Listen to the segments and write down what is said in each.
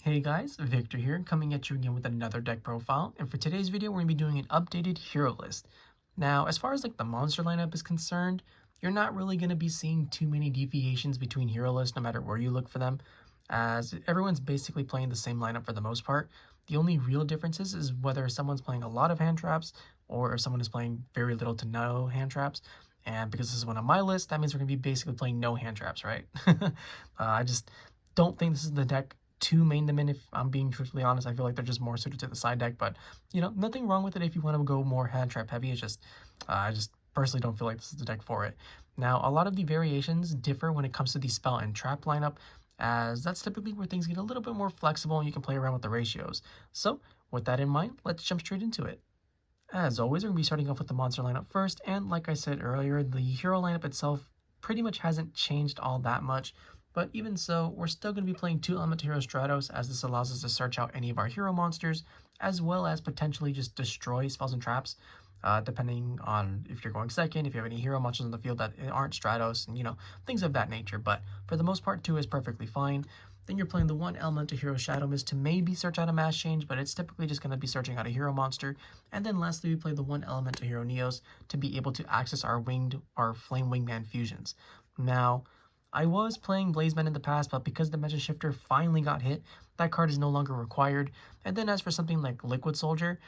Hey guys, Victor here, coming at you again with another deck profile, and for today's video we're going to be doing an updated hero list. Now, as far as like the monster lineup is concerned, you're not really going to be seeing too many deviations between hero lists no matter where you look for them, as everyone's basically playing the same lineup for the most part. The only real differences is whether someone's playing a lot of hand traps or if someone is playing very little to no hand traps. And because this is one on my list, that means we're going to be basically playing no hand traps, right? I just don't think this is the deck to main them in, if I'm being truthfully honest. I feel like they're just more suited to the side deck, but you know, nothing wrong with it if you want to go more hand trap heavy. It's just I just personally don't feel like this is the deck for it. Now, a lot of the variations differ when it comes to the spell and trap lineup, as that's typically where things get a little bit more flexible and you can play around with the ratios. So with that in mind, let's jump straight into it. As always, we're going to be starting off with the monster lineup first, and like I said earlier, the hero lineup itself pretty much hasn't changed all that much. But even so, we're still going to be playing 2 Elemental Hero Stratos, as this allows us to search out any of our hero monsters, as well as potentially just destroy spells and traps, depending on if you're going second, if you have any hero monsters on the field that aren't Stratos, and you know, things of that nature. But for the most part, 2 is perfectly fine. Then you're playing the 1 Elemental Hero Shadow Mist to maybe search out a mass change, but it's typically just going to be searching out a hero monster. And then lastly, we play the 1 Elemental Hero Neos to be able to access our Flame Wingman fusions. Now, I was playing Blazeman in the past, but because the Dimension Shifter finally got hit, that card is no longer required. And then as for something like Liquid Soldier,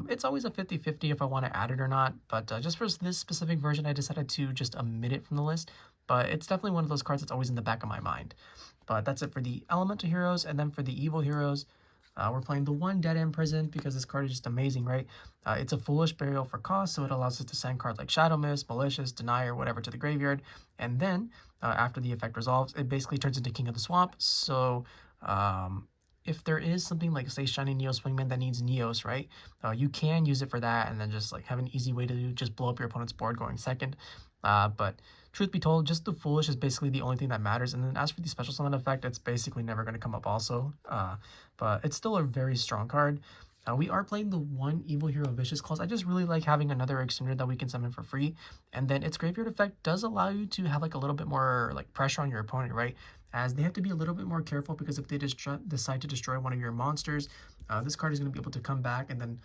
it's always a 50-50 if I want to add it or not. But just for this specific version, I decided to just omit it from the list. But it's definitely one of those cards that's always in the back of my mind. But that's it for the Elemental Heroes. And then for the Evil Heroes, we're playing the 1 Dead End Prison because this card is just amazing, right? It's a Foolish Burial for cost, so it allows us to send cards like Shadow Mist, Malicious, Denier, whatever to the graveyard. And then, after the effect resolves, it basically turns into King of the Swamp. So, if there is something like, say, Shiny Neos Wingman that needs Neos, right? You can use it for that and then just like have an easy way to just blow up your opponent's board going second. But truth be told, just the Foolish is basically the only thing that matters. And then as for the special summon effect, it's basically never going to come up also. But it's still a very strong card. We are playing the 1 Evil Hero Viscious Clause. I just really like having another extender that we can summon for free. And then its graveyard effect does allow you to have like a little bit more like pressure on your opponent, right? As they have to be a little bit more careful, because if they decide to destroy one of your monsters, this card is going to be able to come back and then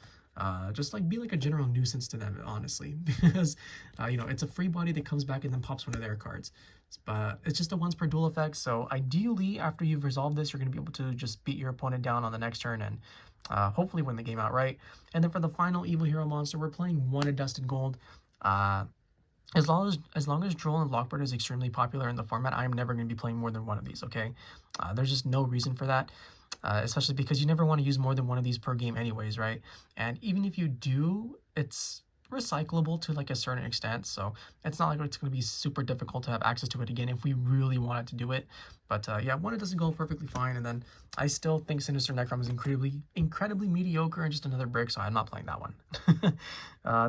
just like be like a general nuisance to them, honestly, because you know, it's a free body that comes back and then pops one of their cards. But it's just a once per duel effect, so ideally after you've resolved this, you're going to be able to just beat your opponent down on the next turn and hopefully win the game outright. And then for the final evil hero monster, we're playing 1 Adusted Gold. As long as Droll and Lockbird is extremely popular in the format, I am never going to be playing more than 1 of these, okay? There's just no reason for that, especially because you never want to use more than 1 of these per game anyways, right? And even if you do, it's recyclable to like a certain extent, so it's not like it's going to be super difficult to have access to it again if we really wanted to do it. But yeah, 1 doesn't go perfectly fine, and then I still think Sinister Necrom is incredibly mediocre and just another brick, so I'm not playing that one.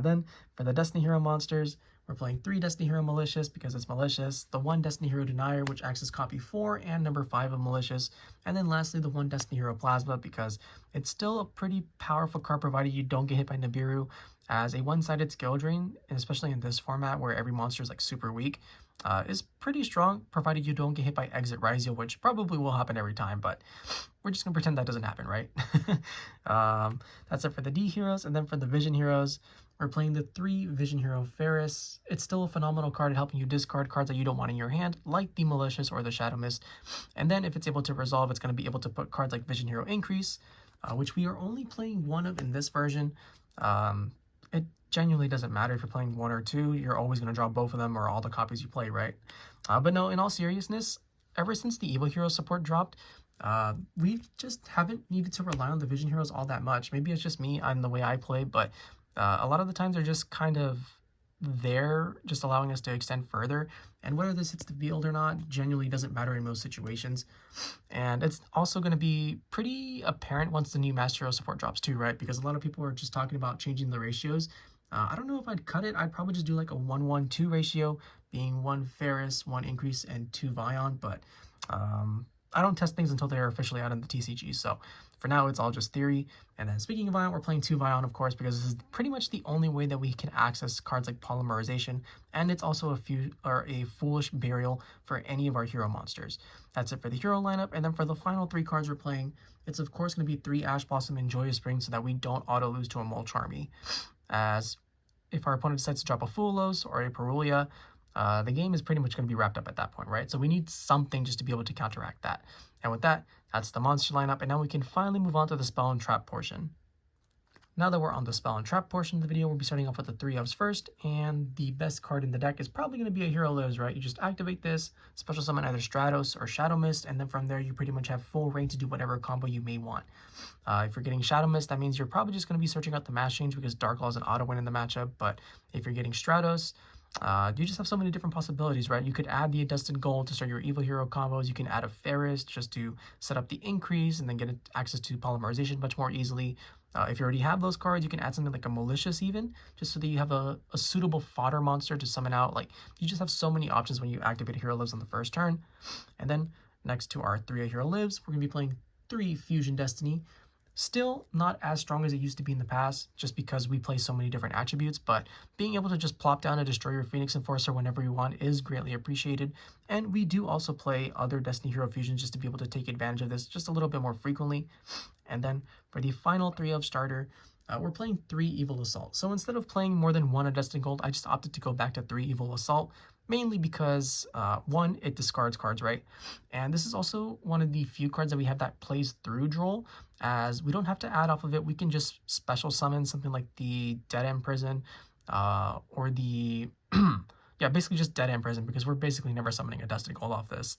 Then for the Destiny Hero monsters, we're playing 3 Destiny Hero Malicious because it's Malicious, the 1 Destiny Hero Denier, which acts as copy 4 and number 5 of Malicious, and then lastly the 1 Destiny Hero Plasma because it's still a pretty powerful card provided you don't get hit by Nibiru, as a one-sided skill drain, and especially in this format where every monster is like super weak, is pretty strong, provided you don't get hit by Exit Rizio, which probably will happen every time, but we're just gonna pretend that doesn't happen, right? That's it for the D heroes. And then for the Vision heroes, we're playing the 3 Vision Hero Faris. It's still a phenomenal card at helping you discard cards that you don't want in your hand, like the Malicious or the Shadow Mist. And then if it's able to resolve, it's going to be able to put cards like Vision Hero Increase, which we are only playing 1 of in this version. It genuinely doesn't matter if you're playing 1 or 2, you're always going to draw both of them or all the copies you play, right? But no, in all seriousness, ever since the Evil Hero support dropped, we just haven't needed to rely on the Vision Heroes all that much. Maybe it's just me and the way I play, but a lot of the times they're just kind of there, just allowing us to extend further. And whether this hits the field or not genuinely doesn't matter in most situations. And it's also going to be pretty apparent once the new Master Hero support drops too, right? Because a lot of people are just talking about changing the ratios. I don't know if I'd cut it. I'd probably just do like a 1-1-2 ratio, being 1 Faris, 1 Increase, and 2 Vyon. But I don't test things until they're officially out in the TCG. So for now, it's all just theory. And then speaking of Vyon, we're playing 2 Vyon, of course, because this is pretty much the only way that we can access cards like Polymerization. And it's also a foolish burial for any of our hero monsters. That's it for the hero lineup. And then for the final 3 cards we're playing, it's of course going to be 3 Ash Blossom and Joyous Spring so that we don't auto lose to a Mulch Army. As if our opponent decides to drop a Fulos or a Perulia, the game is pretty much going to be wrapped up at that point, right? So we need something just to be able to counteract that. And with that, that's the monster lineup, and now we can finally move on to the spell and trap portion. Now that we're on the spell and trap portion of the video, we'll be starting off with the 3-ofs first, and the best card in the deck is probably going to be a Hero Lives, right? You just activate this, special summon either Stratos or Shadow Mist, and then from there you pretty much have full range to do whatever combo you may want. If you're getting Shadow Mist, that means you're probably just going to be searching out the Mass Change because Dark Claw is an auto win in the matchup, but if you're getting Stratos, you just have so many different possibilities, right? You could add the Adusted Gold to start your evil hero combos. You can add a Faris just to set up the increase and then get access to Polymerization much more easily. If you already have those cards, you can add something like a Malicious even, just so that you have a suitable fodder monster to summon out. Like, you just have so many options when you activate Hero Lives on the first turn. And then next to our 3 Hero Lives, we're going to be playing 3 Fusion Destiny. Still not as strong as it used to be in the past, just because we play so many different attributes, but being able to just plop down and destroy your Phoenix Enforcer whenever you want is greatly appreciated. And we do also play other Destiny Hero Fusions just to be able to take advantage of this just a little bit more frequently. And then for the final 3 of starter, we're playing 3 Evil Assault. So instead of playing more than 1 Adusted Gold, I just opted to go back to 3 Evil Assault, mainly because, 1, it discards cards, right? And this is also one of the few cards that we have that plays through Droll, as we don't have to add off of it. We can just special summon something like the Dead End Prison, or the... yeah, basically just Dead End Prison, because we're basically never summoning a Adusted Gold off this.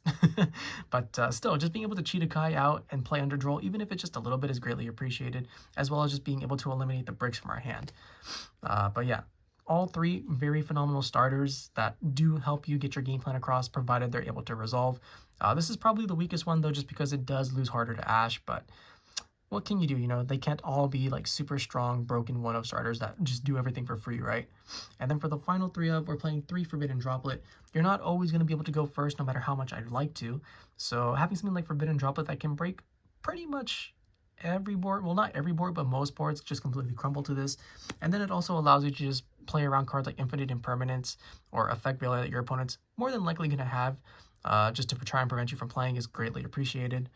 But still, just being able to cheat a Kai out and play under Droll, even if it's just a little bit, is greatly appreciated, as well as just being able to eliminate the bricks from our hand. But yeah, all 3 very phenomenal starters that do help you get your game plan across, provided they're able to resolve. This is probably the weakest one, though, just because it does lose harder to Ash, but what can you do? You know, they can't all be like super strong, broken 1-of starters that just do everything for free, right? And then for the final 3 of, we're playing 3 Forbidden Droplet. You're not always going to be able to go first, no matter how much I'd like to. So having something like Forbidden Droplet that can break pretty much every board, well, not every board, but most boards, just completely crumble to this. And then it also allows you to just play around cards like Infinite Impermanence or Effect Veiler that your opponent's more than likely going to have. Just to try and prevent you from playing is greatly appreciated.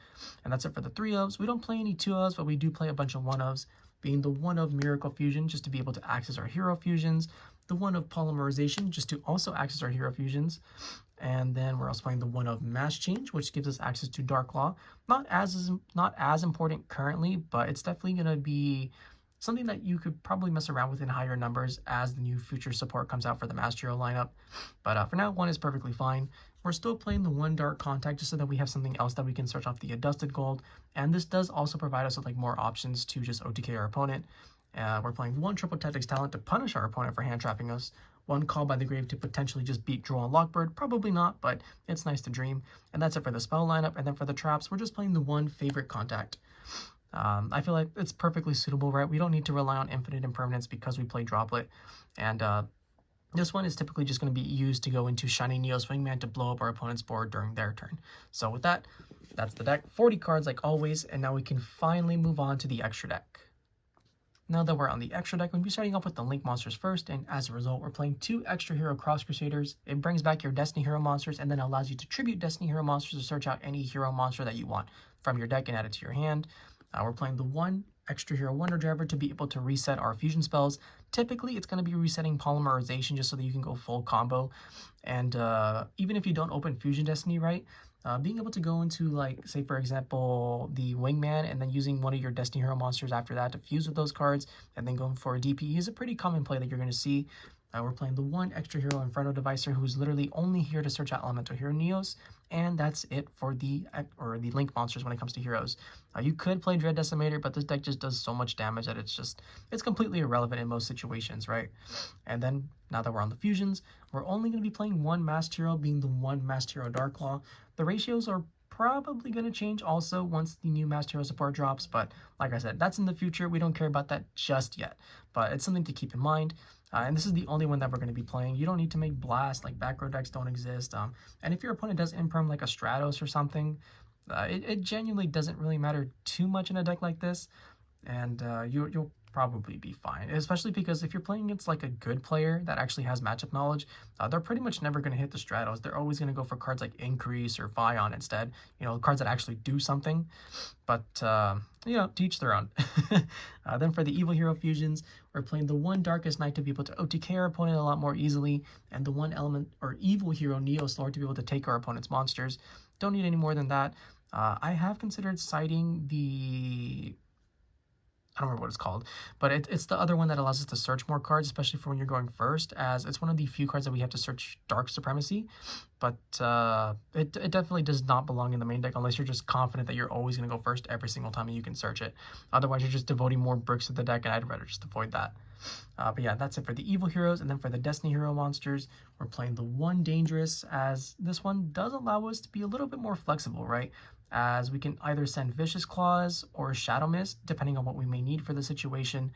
And that's it for the 3-ofs. We don't play any 2-ofs, but we do play a bunch of 1-ofs, being the 1-of Miracle Fusion, just to be able to access our hero fusions, the 1-of Polymerization, just to also access our hero fusions, and then we're also playing the 1-of Mass Change, which gives us access to Dark Claw. Not as important currently, but it's definitely going to be something that you could probably mess around with in higher numbers as the new future support comes out for the Master Hero lineup. But for now, 1 is perfectly fine. We're still playing the 1 Dark Contact just so that we have something else that we can search off the Adusted Gold. And this does also provide us with like more options to just OTK our opponent. We're playing 1 Triple Tactics Talent to punish our opponent for hand trapping us. 1 Call by the Grave to potentially just beat Droll and Lockbird. Probably not, but it's nice to dream. And that's it for the spell lineup. And then for the traps, we're just playing the 1 Favorite Contact. I feel like it's perfectly suitable, right? We don't need to rely on Infinite Impermanence because we play Droplet. And this one is typically just going to be used to go into Shining Neo's Wingman to blow up our opponent's board during their turn. So with that, that's the deck. 40 cards like always, and now we can finally move on to the extra deck. Now that we're on the extra deck, we'll be starting off with the Link monsters first, and as a result, we're playing 2 Extra Hero Cross Crusaders. It brings back your Destiny Hero monsters, and then allows you to tribute Destiny Hero monsters to search out any hero monster that you want from your deck and add it to your hand. We're playing the 1 Extra Hero Wonder Driver to be able to reset our fusion spells. Typically, it's going to be resetting Polymerization just so that you can go full combo. And even if you don't open Fusion Destiny, right, being able to go into, like, say, for example, the Wingman, and then using one of your Destiny Hero monsters after that to fuse with those cards, and then going for a DPE is a pretty common play that you're going to see. We're playing the 1 Extra Hero Infernal Devicer, who's literally only here to search out Elemental Hero Neos, and that's it for the Link monsters when it comes to heroes. You could play Dread Decimator, but this deck just does so much damage that it's completely irrelevant in most situations, right? And then, now that we're on the fusions, we're only going to be playing 1 Masked Hero, being the 1 Masked Hero Darklaw. The ratios are probably going to change also once the new Masked Hero support drops, but like I said, that's in the future. We don't care about that just yet, but it's something to keep in mind. And this is the only one that we're going to be playing. You don't need to make blast, like back row decks don't exist. And if your opponent does imperm like a Stratos or something, It genuinely doesn't really matter too much in a deck like this, and you'll probably be fine, especially because if you're playing against like a good player that actually has matchup knowledge, they're pretty much never going to hit the Stratos. They're always going to go for cards like Increase or Vyon instead, cards that actually do something. But to each their own. Then for the Evil Hero fusions, we're playing the one Darkest Knight to be able to OTK our opponent a lot more easily, and the one Element or Evil Hero Neos Lord to be able to take our opponent's monsters. Don't need any more than that. I have considered citing the, I don't remember what it's called, but it's the other one that allows us to search more cards, especially for when you're going first, as it's one of the few cards that we have to search Dark Supremacy. But it definitely does not belong in the main deck unless you're just confident that you're always going to go first every single time and you can search it. Otherwise, you're just devoting more bricks to the deck, and I'd rather just avoid that. But yeah, that's it for the Evil Heroes. And then for the Destiny Hero monsters, we're playing the one Dangerous, as this one does allow us to be a little bit more flexible, right? As we can either send Vicious Claws or Shadow Mist, depending on what we may need for the situation.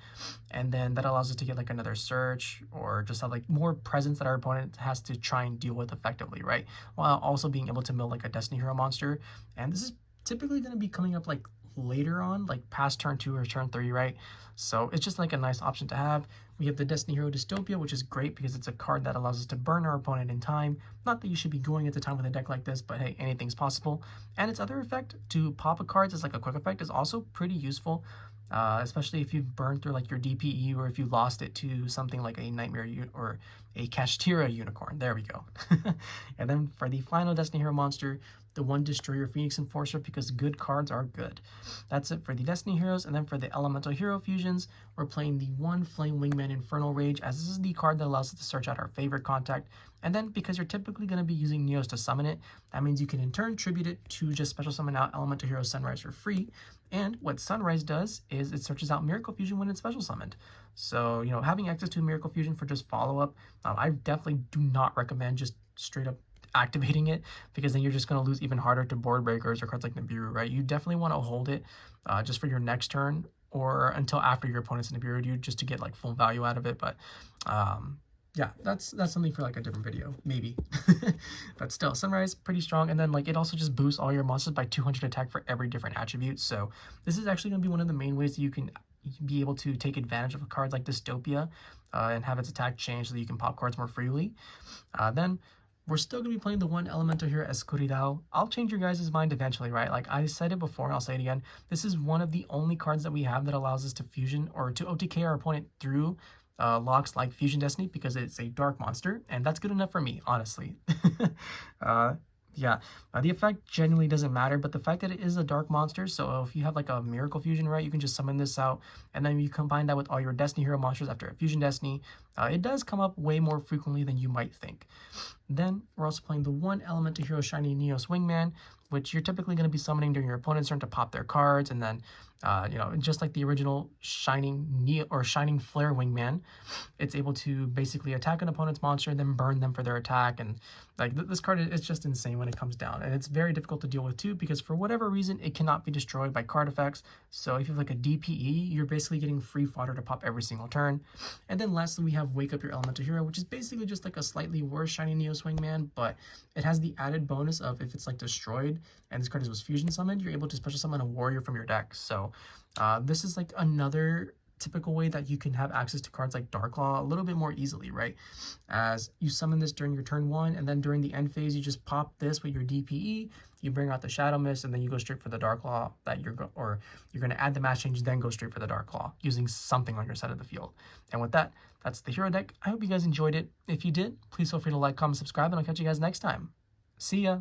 And then that allows us to get like another search, or just have like more presence that our opponent has to try and deal with effectively, right? While also being able to mill like a Destiny Hero monster. And this is typically going to be coming up like later on, like past turn 2 or turn 3, right? So it's just like a nice option to have. We have the Destiny Hero Dystopia, which is great because it's a card that allows us to burn our opponent in time. Not that you should be going at the time with a deck like this, but hey, anything's possible. And its other effect to pop a cards as like a quick effect is also pretty useful, especially if you've burned through like your DPE, or if you lost it to something like a Nightmare or a Kashtira Unicorn. There we go. And then for the final Destiny Hero monster, the one Destroyer Phoenix Enforcer, because good cards are good. That's it for the Destiny Heroes. And then for the Elemental Hero fusions, we're playing the one Flame Wingman Infernal Rage, as this is the card that allows us to search out our favorite contact. And then because you're typically going to be using Neos to summon it, that means you can in turn tribute it to just special summon out Elemental Hero Sunrise for free. And what Sunrise does is it searches out Miracle Fusion when it's special summoned. So, having access to Miracle Fusion for just follow-up, I definitely do not recommend just straight up activating it, because then you're just going to lose even harder to board breakers or cards like Nibiru, right? You definitely want to hold it just for your next turn, or until after your opponent's Nibiru you, just to get like full value out of it. But yeah, that's something for like a different video, maybe. But still, Sunrise, pretty strong. And then like it also just boosts all your monsters by 200 attack for every different attribute. So this is actually going to be one of the main ways that you can be able to take advantage of a card like Dystopia and have its attack change so that you can pop cards more freely. Then we're still going to be playing the one Elemental here, Escuridao. I'll change your guys' mind eventually, right? Like I said it before, and I'll say it again. This is one of the only cards that we have that allows us to fusion or to OTK our opponent through locks like Fusion Destiny, because it's a dark monster, and that's good enough for me, honestly. Yeah, the effect genuinely doesn't matter, but the fact that it is a dark monster, so if you have like a Miracle Fusion, right, you can just summon this out, and then you combine that with all your Destiny Hero monsters after a Fusion Destiny. It does come up way more frequently than you might think. Then we're also playing the one Elemental Hero Shiny Neos Wingman, which you're typically going to be summoning during your opponent's turn to pop their cards, and then just like the original Shining Flare Wingman, it's able to basically attack an opponent's monster and then burn them for their attack. And like this card is just insane when it comes down, and it's very difficult to deal with too, because for whatever reason it cannot be destroyed by card effects. So if you have like a DPE, you're basically getting free fodder to pop every single turn. And then lastly, we have Wake Up Your Elemental Hero, which is basically just like a slightly worse Shiny Neos Wingman, but it has the added bonus of if it's like destroyed and this card was fusion summoned, you're able to special summon a warrior from your deck. So this is like another typical way that you can have access to cards like Darklaw a little bit more easily, right? As you summon this during your turn 1, and then during the end phase, you just pop this with your DPE, you bring out the Shadow Mist, and then you go straight for the Darklaw that you're going to add the match change, then go straight for the Darklaw using something on your side of the field. And with that, that's the hero deck. I hope you guys enjoyed it. If you did, please feel free to like, comment, subscribe, and I'll catch you guys next time. See ya!